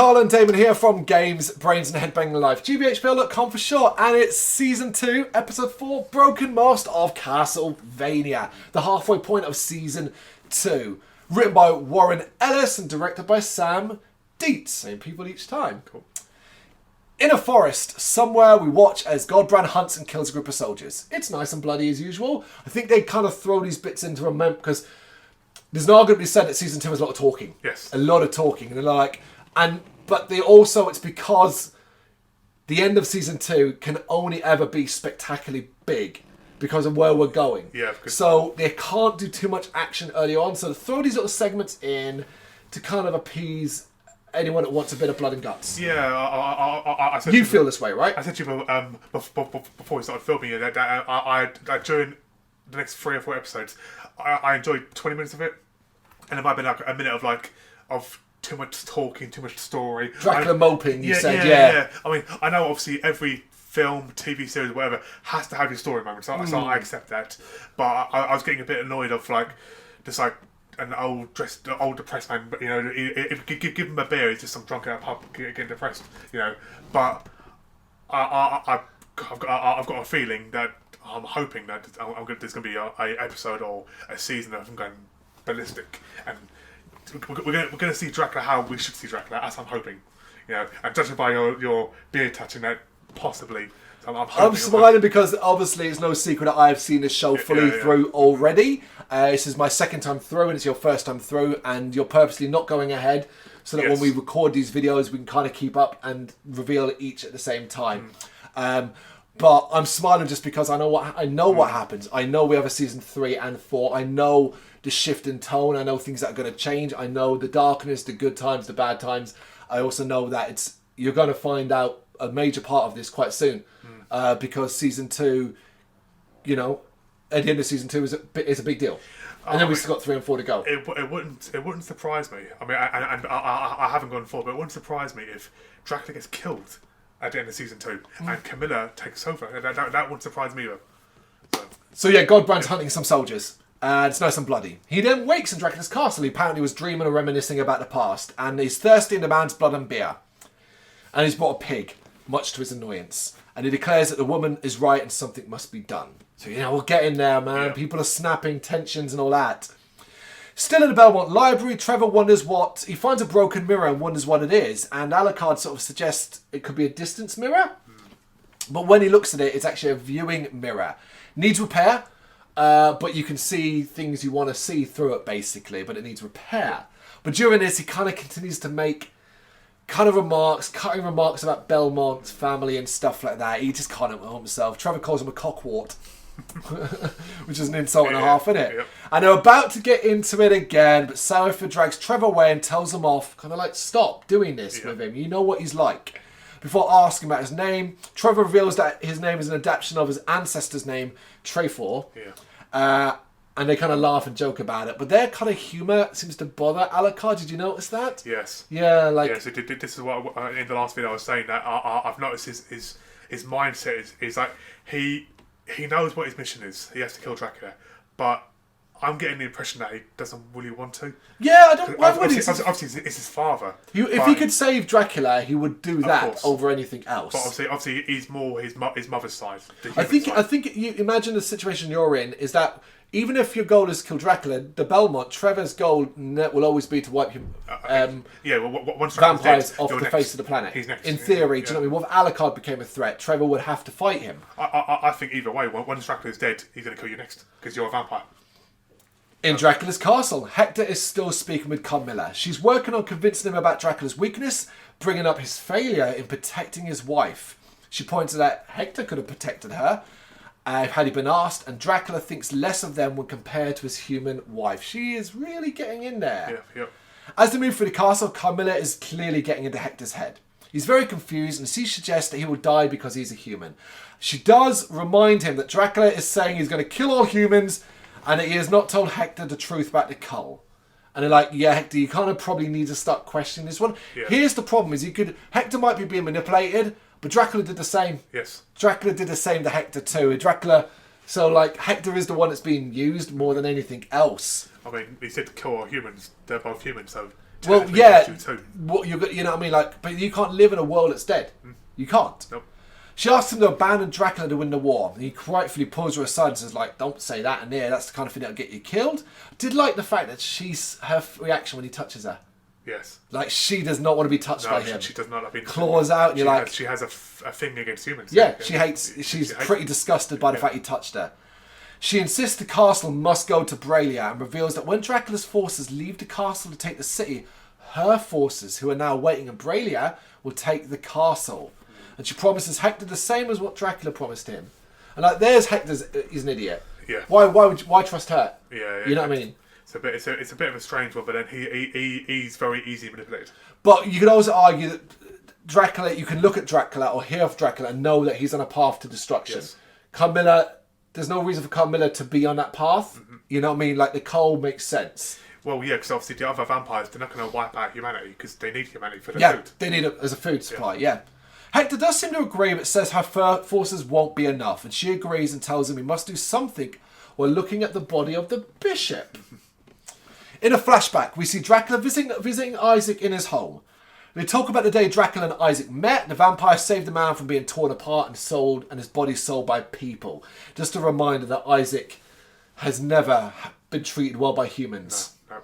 Carl and Damon here from Games, Brains and Head-Banging Life, gbhblofficial.com for short, and it's Season 2, Episode 4, Broken Mast of Castlevania, the halfway point of Season 2. Written by Warren Ellis and directed by Sam Dietz, same people each time. Cool. In a forest, somewhere, we watch as Brrraains hunts and kills a group of soldiers. It's nice and bloody as usual. I think they kind of throw these bits into a moment because there's an argument to be said that Season 2 has a lot of talking. Yes. A lot of talking. And they're like... But they also, it's because the end of Season 2 can only ever be spectacularly big because of where we're going. Yeah. So they can't do too much action early on. So they throw these little segments in to kind of appease anyone that wants a bit of blood and guts. Yeah, I said you feel this way, right? I said to you before we started filming it, that during the next 3 or 4 episodes, I enjoyed 20 minutes of it. And it might have been like a minute of too much talking, too much story. Dracula moping, you said, yeah. I mean, I know obviously every film, TV series, whatever, has to have your story moment, so I accept that. But I was getting a bit annoyed of like, just like an old depressed man. But you know, if give him a beer, he's just some drunk at a pub getting depressed. You know, but I've got a feeling that I'm hoping that there's going to be a episode or a season of him going ballistic and. We're going to see Dracula how we should see Dracula, as I'm hoping. You know, and judging by your beard touching that, possibly. So I'm smiling because obviously it's no secret that I've seen this show fully through already. This is my second time through and it's your first time through, and you're purposely not going ahead so that when we record these videos we can kind of keep up and reveal each at the same time. But I'm smiling just because I know what happens. I know we have a Season 3 and 4. I know the shift in tone. I know things that are going to change. I know the darkness, the good times, the bad times. I also know that you're going to find out a major part of this quite soon, because Season 2, you know, at the end of Season 2 is a big deal, and then we've still got 3 and 4 to go. It wouldn't surprise me. I mean, I haven't gone forward, but it wouldn't surprise me if Dracula gets killed at the end of Season 2 and Camilla takes over. That wouldn't surprise me either. So yeah, Brrraains hunting some soldiers. And it's nice and bloody. He then wakes in Dracula's castle. He apparently was dreaming or reminiscing about the past. And he's thirsty in the man's blood and beer. And he's brought a pig, much to his annoyance. And he declares that the woman is right and something must be done. So, you know, we'll get in there, man. Yeah. People are snapping, tensions and all that. Still in the Belmont Library, Trevor he finds a broken mirror and wonders what it is. And Alucard sort of suggests it could be a distance mirror. But when he looks at it, it's actually a viewing mirror. Needs repair. But you can see things you want to see through it, basically, but it needs repair. But during this, he kind of continues to make cutting remarks about Belmont's family and stuff like that. He just can't help himself. Trevor calls him a cockwart, which is an insult and a half, isn't it? Yep. And they're about to get into it again, but Sourford drags Trevor away and tells him off, kind of like, stop doing this with him. You know what he's like. Before asking about his name, Trevor reveals that his name is an adaptation of his ancestor's name, Trefor. Yeah. And they kind of laugh and joke about it. But their kind of humour seems to bother Alucard. Did you notice that? Yes. Yeah, like... Yes, this is what, in the last video I was saying, that I've noticed his mindset is like, he knows what his mission is. He has to kill Dracula. But I'm getting the impression that he doesn't really want to. Yeah, I don't... Obviously, it's his father. If he could save Dracula, he would do that over anything else. But obviously he's more his mother's side. I think you imagine the situation you're in is that even if your goal is to kill Dracula, the Belmont, Trevor's goal will always be to wipe once vampires dead, off the next. face of the planet. He's next. In theory, do you know what I mean? What if Alucard became a threat? Trevor would have to fight him. I think either way, once Dracula's dead, he's going to kill you next because you're a vampire. In Dracula's castle, Hector is still speaking with Camilla. She's working on convincing him about Dracula's weakness, bringing up his failure in protecting his wife. She points out that Hector could have protected her had he been asked, and Dracula thinks less of them when compared to his human wife. She is really getting in there. Yeah. As they move through the castle, Camilla is clearly getting into Hector's head. He's very confused, and she suggests that he will die because he's a human. She does remind him that Dracula is saying he's going to kill all humans, and that he has not told Hector the truth about the cull. And they're like, yeah, Hector, you kind of probably need to start questioning this one. Yeah. Here's the problem, is Hector might be being manipulated, but Dracula did the same. Yes. Dracula did the same to Hector too. So like, Hector is the one that's being used more than anything else. I mean, he said to kill all humans. They're both humans, so Well, yeah. What you know what I mean? Like, but you can't live in a world that's dead. You can't. Nope. She asks him to abandon Dracula to win the war. And he rightfully pulls her aside and says, like, don't say that in there. That's the kind of thing that'll get you killed. I did like the fact that her reaction when he touches her. Yes. Like, she does not want to be touched by him. She does not love being claws out, and you're like... She has a thing against humans. Yeah, she's pretty disgusted by the fact he touched her. She insists the castle must go to Brrraains and reveals that when Dracula's forces leave the castle to take the city, her forces, who are now waiting in Brrraains, will take the castle. And she promises Hector the same as what Dracula promised him. And like, there's Hector's... He's an idiot. Yeah. Why trust her? Yeah. You know what I mean? It's a bit of a strange one, but then he's very easy to manipulate. But you could also argue that Dracula, you can look at Dracula or hear of Dracula and know that he's on a path to destruction. Yes. Carmilla, there's no reason for Carmilla to be on that path. Mm-hmm. You know what I mean? Like, the coal makes sense. Well, yeah, because obviously the other vampires, they're not going to wipe out humanity because they need humanity for their food. Yeah, they need it as a food supply, yeah. Hector does seem to agree, but says her forces won't be enough, and she agrees and tells him he must do something while looking at the body of the bishop. In a flashback, we see Dracula visiting Isaac in his home. They talk about the day Dracula and Isaac met. The vampire saved the man from being torn apart and sold, and his body sold by people. Just a reminder that Isaac has never been treated well by humans. No.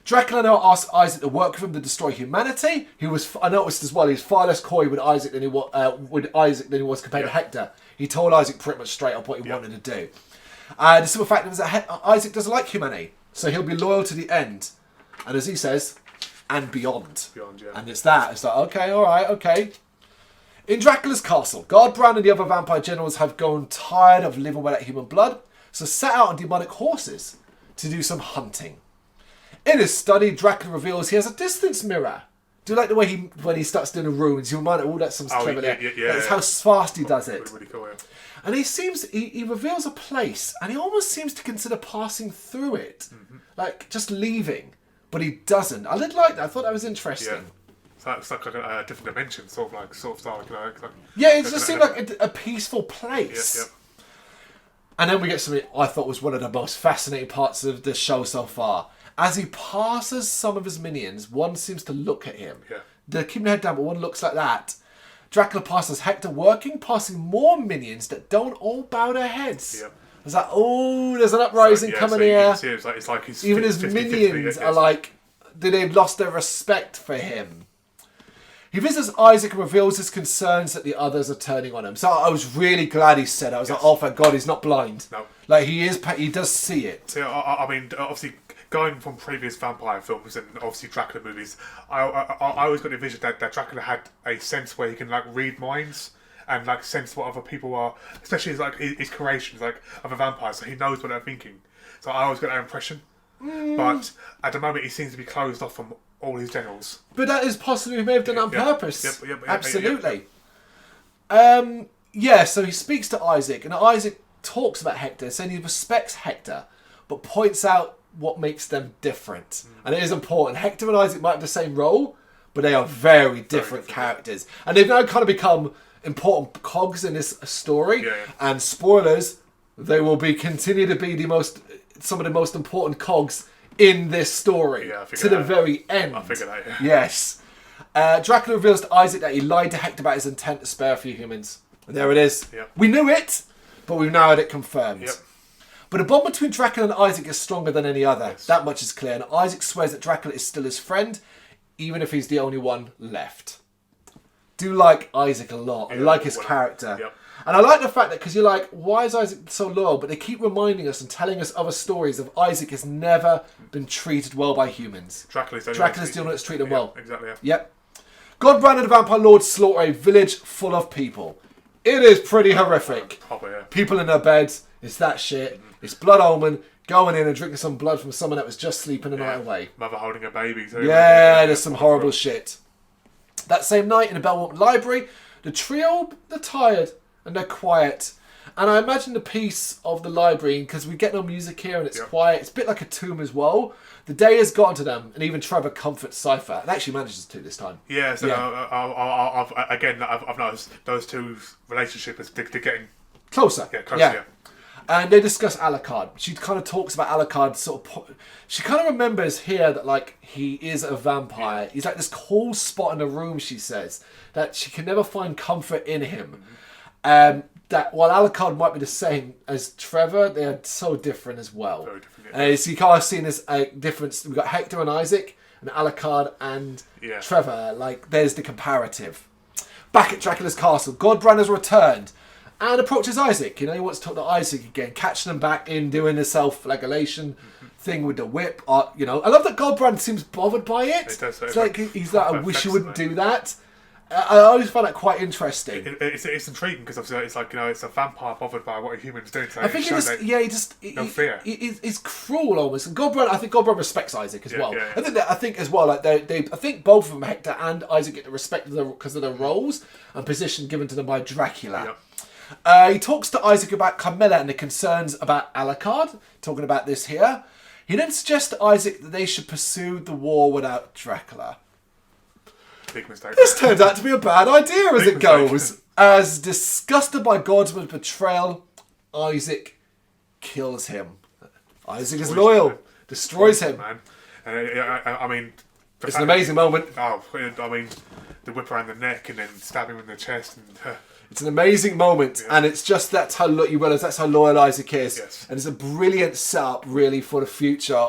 Dracula now asks Isaac to work with him to destroy humanity. I noticed as well, he's far less coy with Isaac than he was compared to Hector. He told Isaac pretty much straight up what he wanted to do. The simple fact is that Isaac doesn't like humanity, so he'll be loyal to the end. And as he says, and beyond. And it's that. It's like, okay, all right, okay. In Dracula's castle, Brrraains and the other vampire generals have grown tired of living without human blood, so set out on demonic horses to do some hunting. In his study, Dracula reveals he has a distance mirror. Do you like the way when he starts doing the runes, you remind him, that's some clever there. That's how fast he does it. Really cool, yeah. And he reveals a place, and he almost seems to consider passing through it. Mm-hmm. Like, just leaving. But he doesn't. I did like that. I thought that was interesting. Yeah. It's like a different dimension, sort of style. Yeah, it just seemed like a peaceful place. Yeah. And then we get something I thought was one of the most fascinating parts of the show so far. As he passes some of his minions, one seems to look at him. Yeah. They're keeping their head down, but one looks like that. Dracula passes Hector passing more minions that don't all bow their heads. Yeah. It's like, oh, there's an uprising coming here. It's like he's even his minions are like, they've lost their respect for him. He visits Isaac and reveals his concerns that the others are turning on him. So I was really glad he said it. I was like, oh, thank God, he's not blind. No. Like, he does see it. So, I mean, obviously, going from previous vampire films and obviously Dracula movies, I always got the vision that Dracula had a sense where he can, like, read minds and, like, sense what other people are, especially his creations, like, of a vampire, so he knows what they're thinking. So I always got that impression. But at the moment, he seems to be closed off from all his generals. But that is possibly, he may have done it on purpose. Yep, absolutely. So he speaks to Isaac, and Isaac talks about Hector, saying he respects Hector, but points out what makes them different. And it is important. Hector and Isaac might have the same role, but they are very different characters. And they've now kind of become important cogs in this story. Yeah. And spoilers, they will continue to be some of the most important cogs in this story to the very end. I figured that, yeah. Yes. Dracula reveals to Isaac that he lied to Hector about his intent to spare a few humans. And there it is. Yep. We knew it, but we've now had it confirmed. Yep. But the bond between Dracula and Isaac is stronger than any other. Yes. That much is clear. And Isaac swears that Dracula is still his friend, even if he's the only one left. Do like Isaac a lot. I like his character. Yep. And I like the fact that, because you're like, why is Isaac so loyal? But they keep reminding us and telling us other stories of Isaac has never been treated well by humans. Dracula's the only one that's treated him well. Exactly, yeah. Yep. Brrraains and the Vampire Lord slaughter a village full of people. It is pretty horrific. Probably, yeah. People in their beds. It's that shit. It's blood omen. Going in and drinking some blood from someone that was just sleeping the night away. Mother holding a baby too. Yeah, there's some horrible shit. That same night in the Belmont Library, the trio, they're tired and they're quiet. And I imagine the peace of the library, because we get no music here and it's quiet. It's a bit like a tomb as well. The day has gotten to them, and even Trevor comforts Cypher, and actually manages to this time. Yeah, so I've noticed those two relationships, they're getting closer. Yeah, closer, And they discuss Alucard. She kind of talks about Alucard. She kind of remembers here that like he is a vampire. He's like this cool spot in the room. She says that she can never find comfort in him. That while Alucard might be the same as Trevor, they are so different as well. Very different. Yeah. So you kind of see this difference. We've got Hector and Isaac, and Alucard and Trevor. Like there's the comparative. Back at Dracula's castle, Godbrand has returned. And approaches Isaac. You know, he wants to talk to Isaac again, catching him back in doing the self-flagellation thing with the whip. You know, I love that Godbrand seems bothered by it. It's like he's like, I wish you wouldn't do that. I always find that quite interesting. It's intriguing because obviously it's like, you know, it's a vampire bothered by what a human's doing. So I think no fear. He's cruel almost. And I think Godbrand respects Isaac as well. Yeah. I think as well, like I think both of them, Hector and Isaac, get the respect because of the roles and position given to them by Dracula. Yep. He talks to Isaac about Carmilla and the concerns about Alucard, talking about this here. He then suggests to Isaac that they should pursue the war without Dracula. Big mistake. This turns out to be a bad idea as it goes. As disgusted by Godbrand's betrayal, Isaac kills him. Isaac is loyal. Destroys him. Man. And I mean... It's an amazing moment. Oh, I mean, the whip around the neck and then stab him in the chest and... It's an amazing moment, and it's just that's how loyal Isaac is, Yes. and it's a brilliant setup really for the future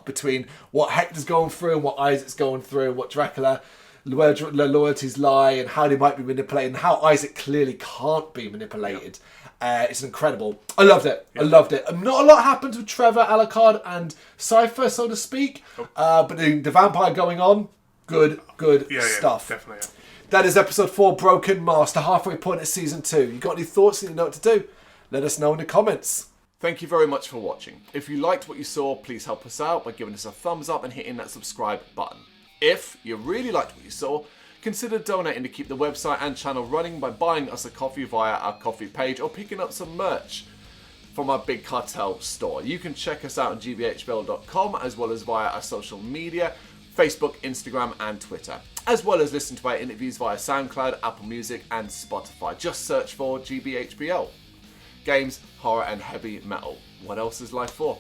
between what Hector's going through and what Isaac's going through, and what Dracula, where the loyalties lie, and how they might be manipulated, and how Isaac clearly can't be manipulated. It's incredible. I loved it. I loved it. Not a lot happens with Trevor, Alucard, and Cypher, so to speak, but the vampire going on, good stuff. Definitely. Yeah. That is episode 4, Broken Mast, the halfway point of season 2. You got any thoughts and you know what to do? Let us know in the comments. Thank you very much for watching. If you liked what you saw, please help us out by giving us a thumbs up and hitting that subscribe button. If you really liked what you saw, consider donating to keep the website and channel running by buying us a coffee via our coffee page or picking up some merch from our Big Cartel store. You can check us out on gbhbl.com as well as via our social media, Facebook, Instagram and Twitter, as well as listen to our interviews via SoundCloud, Apple Music and Spotify. Just search for GBHBL. Games, horror and heavy metal. What else is life for?